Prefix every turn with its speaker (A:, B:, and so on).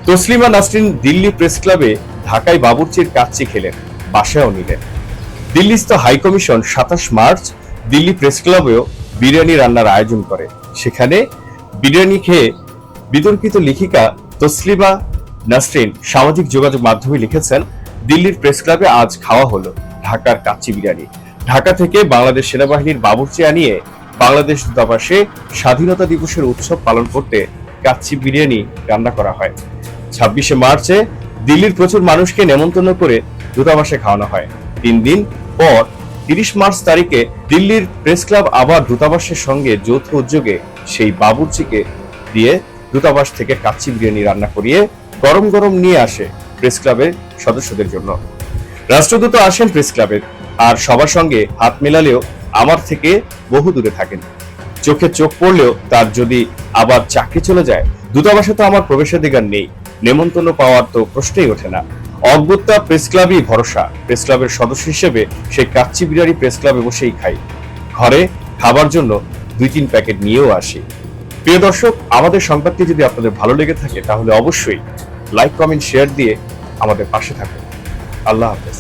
A: Taslima Nasrin Delhi press ক্লাবে ঢাকায় বাবুর্চির কাচ্চি খেলেন, বাসায়ও নিলেন। দিল্লিস্থ হাইকমিশন ২৭ মার্চ দিল্লি প্রেস ক্লাবেও বিরিয়ানি রান্নার আয়োজন করে। সেখানে বিরিয়ানি খেয়ে বিতর্কিত লেখিকা তসলিমা নাসরিন সামাজিক যোগাযোগ মাধ্যমে লিখেছেন, দিল্লির প্রেস ক্লাবে আজ খাওয়া হলো ঢাকার কাচ্চি বিরিয়ানি। ঢাকা থেকে বাংলাদেশ সেনাবাহিনীর বাবুর্চি আনিয়ে বাংলাদেশ দূতাবাসে স্বাধীনতা দিবসের উৎসব পালন করতে কাচ্চি বিরিয়ানি রান্না করা হয়। ২৬শে মার্চে দিল্লির প্রচুর মানুষকে নেমন্তন্ন করে দূতাবাসে খাওয়ানো হয়। ৩ দিন পর ৩০ মার্চ তারিখে দিল্লির প্রেস ক্লাব আবার দূতাবাসের সঙ্গে যৌথ উদ্যোগে সেই বাবুর্চিকে দিয়ে দূতাবাস থেকে কাচ্চি বিরিয়ানি রান্না করিয়ে গরম গরম নিয়ে আসে প্রেস ক্লাবের সদস্যদের জন্য। রাষ্ট্রদূত আসেন প্রেস ক্লাবের, আর সবার সঙ্গে হাত মেলালেও আমার থেকে বহু দূরে থাকেন। চোখে চোখ পড়লেও তার যদি আবার চাকরি চলে যায়, দূতাবাসে তো আমার প্রবেশাধিকার নেই, নেমন্তন্ন পাওয়ার তো প্রশ্নই ওঠে না। অগত্যা প্রেস ক্লাবই ভরসা। প্রেস ক্লাবের সদস্য হিসেবে সেই কাচ্চি বিরিয়ানি প্রেস ক্লাবে বসেই খাই। ঘরে খাবার জন্য ২-৩ প্যাকেট নিয়েও আসি। প্রিয় দর্শক, আমাদের সংবাদটি যদি আপনাদের ভালো লেগে থাকে তাহলে অবশ্যই লাইক, কমেন্ট, শেয়ার দিয়ে আমাদের পাশে থাকুন। আল্লাহ হাফেজ।